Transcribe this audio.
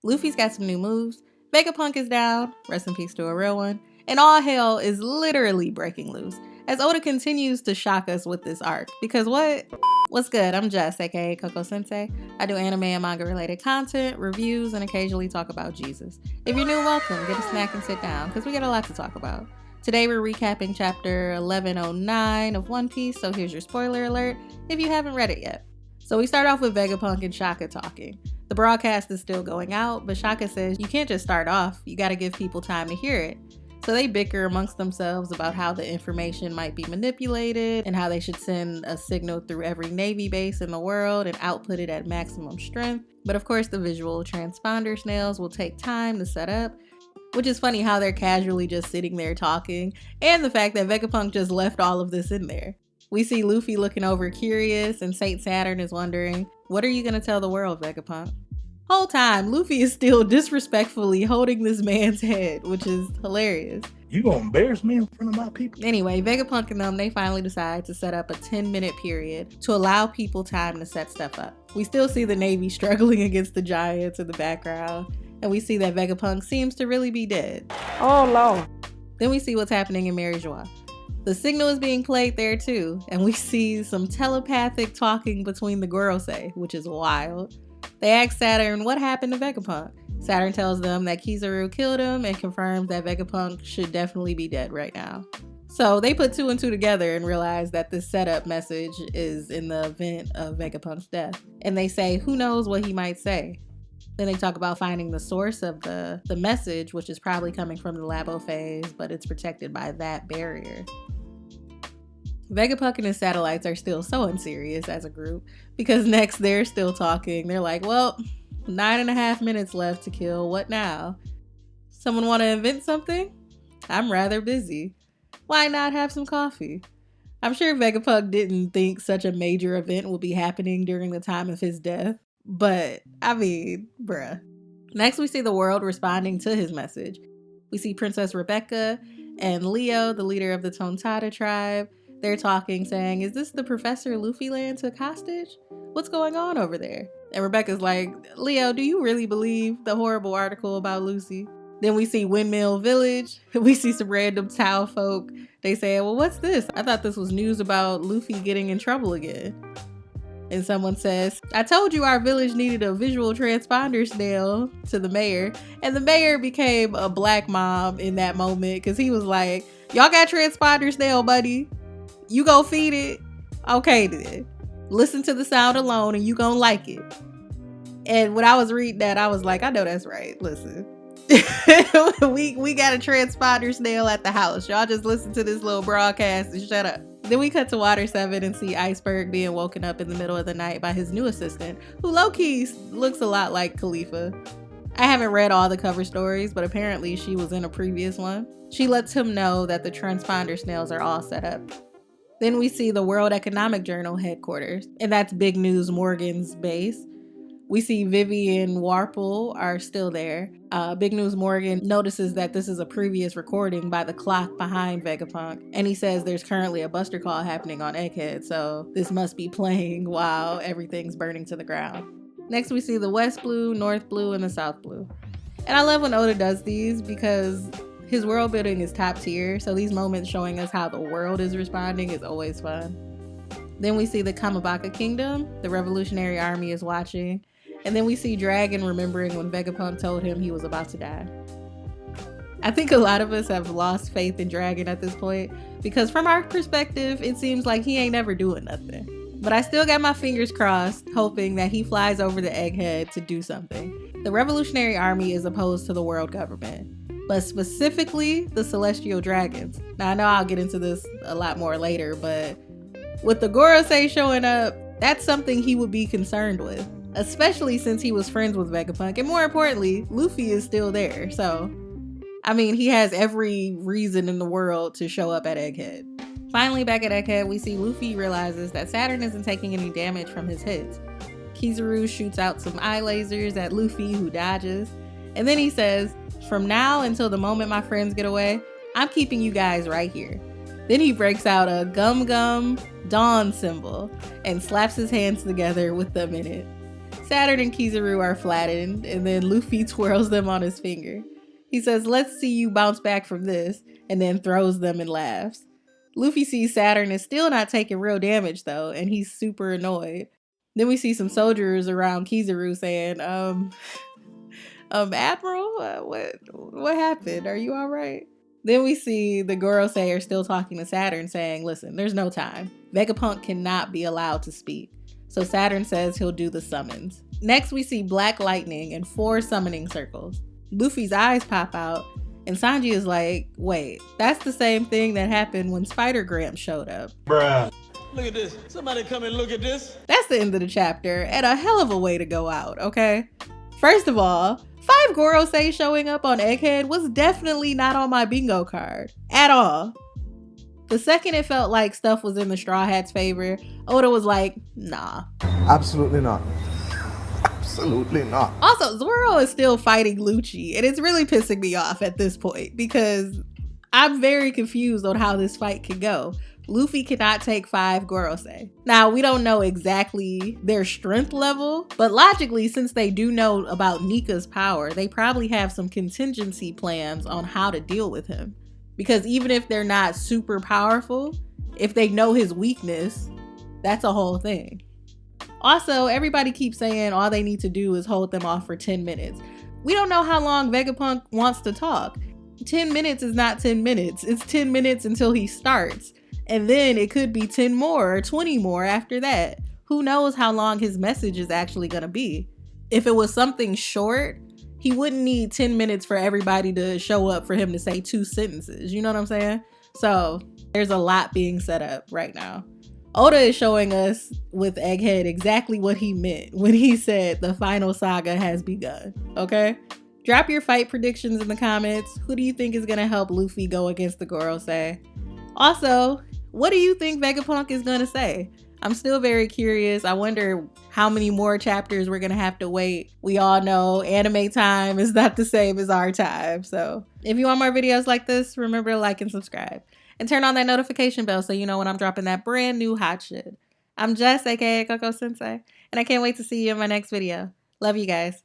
Luffy's got some new moves, Vegapunk is down, rest in peace to a real one, and all hell is literally breaking loose as Oda continues to shock us with this arc. Because what? What's good? I'm Jess, aka Coco Sensei. I do anime and manga related content, reviews, and occasionally talk about Jesus. If you're new, welcome. Get a snack and sit down, because we got a lot to talk about. Today we're recapping chapter 1109 of One Piece, so here's your spoiler alert if you haven't read it yet. So we start off with Vegapunk and Shaka talking. The broadcast is still going out, but Shaka says you can't just start off, you gotta give people time to hear it. So they bicker amongst themselves about how the information might be manipulated and how they should send a signal through every Navy base in the world and output it at maximum strength. But of course the visual transponder snails will take time to set up, which is funny how they're casually just sitting there talking, and the fact that Vegapunk just left all of this in there. We see Luffy looking over curious, and Saint Saturn is wondering, what are you gonna tell the world, Vegapunk? Whole time, Luffy is still disrespectfully holding this man's head, which is hilarious. You gonna embarrass me in front of my people? Anyway, Vegapunk and them, they finally decide to set up a 10-minute period to allow people time to set stuff up. We still see the Navy struggling against the giants in the background, and we see that Vegapunk seems to really be dead. Oh Lord. Then we see what's happening in Mary Joie. The signal is being played there too, and we see some telepathic talking between the gorocei, which is wild. They ask Saturn what happened to Vegapunk. Saturn tells them that Kizaru killed him and confirms that Vegapunk should definitely be dead right now. So they put two and two together and realize that this setup message is in the event of Vegapunk's death. And they say, who knows what he might say? Then they talk about finding the source of the message, which is probably coming from the Labo phase, but it's protected by that barrier. Vegapunk and his satellites are still so unserious as a group, because next they're still talking. They're like, well, 9.5 minutes left to kill, what now? Someone want to invent something? I'm rather busy. Why not have some coffee? I'm sure Vegapunk didn't think such a major event would be happening during the time of his death, but I mean, bruh. Next we see the world responding to his message. We see Princess Rebecca and Leo, the leader of the Tontada tribe. They're talking, saying, is this the Professor Luffy land took hostage? What's going on over there? And Rebecca's like, Leo, do you really believe the horrible article about Lucy? Then we see Windmill Village. We see some random Tao folk. They say, well, what's this? I thought this was news about Luffy getting in trouble again. And someone says, I told you our village needed a visual transponder snail to the mayor. And the mayor became a black mom in that moment because he was like, y'all got transponder snail, buddy? You go feed it? Okay then. Listen to the sound alone and you gonna like it. And when I was reading that, I was like, I know that's right. Listen. we got a transponder snail at the house. Y'all just listen to this little broadcast and shut up. Then we cut to Water 7 and see Iceberg being woken up in the middle of the night by his new assistant, who low-key looks a lot like Khalifa. I haven't read all the cover stories, but apparently she was in a previous one. She lets him know that the transponder snails are all set up. Then we see the World Economic Journal headquarters, and that's Big News Morgan's base. We see Vivi and Warple are still there. Big News Morgan notices that this is a previous recording by the clock behind Vegapunk, and he says there's currently a buster call happening on Egghead, so this must be playing while everything's burning to the ground. Next we see the West Blue, North Blue, and the South Blue. And I love when Oda does these because his world building is top tier, so these moments showing us how the world is responding is always fun. Then we see the Kamabaka Kingdom, the Revolutionary Army is watching, and then we see Dragon remembering when Vegapunk told him he was about to die. I think a lot of us have lost faith in Dragon at this point, because from our perspective, it seems like he ain't never doing nothing. But I still got my fingers crossed, hoping that he flies over the Egghead to do something. The Revolutionary Army is opposed to the world government, but specifically the Celestial Dragons. Now I know I'll get into this a lot more later, but with the gorocei showing up, that's something he would be concerned with, especially since he was friends with Vegapunk, and more importantly, Luffy is still there, so I mean, he has every reason in the world to show up at Egghead. Finally, back at Egghead, we see Luffy realizes that Saturn isn't taking any damage from his hits. Kizaru shoots out some eye lasers at Luffy, who dodges, and then he says, from now until the moment my friends get away, I'm keeping you guys right here. Then he breaks out a gum gum dawn symbol and slaps his hands together with them in it. Saturn and Kizaru are flattened, and then Luffy twirls them on his finger. He says, "Let's see you bounce back from this," and then throws them and laughs. Luffy sees Saturn is still not taking real damage though, and he's super annoyed. Then we see some soldiers around Kizaru saying, Admiral, what happened? Are you all right?" Then we see the gorocei are still talking to Saturn saying, "Listen, there's no time. Vegapunk cannot be allowed to speak." So Saturn says he'll do the summons. Next we see black lightning and 4 summoning circles. Luffy's eyes pop out, and Sanji is like, "Wait, that's the same thing that happened when Spider-Gramp showed up." Bruh. Look at this. Somebody come and look at this. That's the end of the chapter, and a hell of a way to go out, okay? First of all, 5 gorocei showing up on Egghead was definitely not on my bingo card. At all. The second it felt like stuff was in the Straw Hat's favor, Oda was like, nah. Absolutely not. Absolutely not. Also, Zoro is still fighting Lucci, and it's really pissing me off at this point because I'm very confused on how this fight can go. Luffy cannot take 5 gorocei. Now, we don't know exactly their strength level, but logically, since they do know about Nika's power, they probably have some contingency plans on how to deal with him. Because even if they're not super powerful, if they know his weakness, that's a whole thing. Also, everybody keeps saying all they need to do is hold them off for 10 minutes. We don't know how long Vegapunk wants to talk. 10 minutes is not 10 minutes. It's 10 minutes until he starts. And then it could be 10 more or 20 more after that. Who knows how long his message is actually going to be. If it was something short, he wouldn't need 10 minutes for everybody to show up for him to say 2 sentences. You know what I'm saying? So there's a lot being set up right now. Oda is showing us with Egghead exactly what he meant when he said the final saga has begun. Okay? Drop your fight predictions in the comments. Who do you think is going to help Luffy go against the gorocei? Also, what do you think Vegapunk is going to say? I'm still very curious. I wonder how many more chapters we're going to have to wait. We all know anime time is not the same as our time. So if you want more videos like this, remember to like and subscribe. And turn on that notification bell so you know when I'm dropping that brand new hot shit. I'm Jess, aka Coco Sensei, and I can't wait to see you in my next video. Love you guys.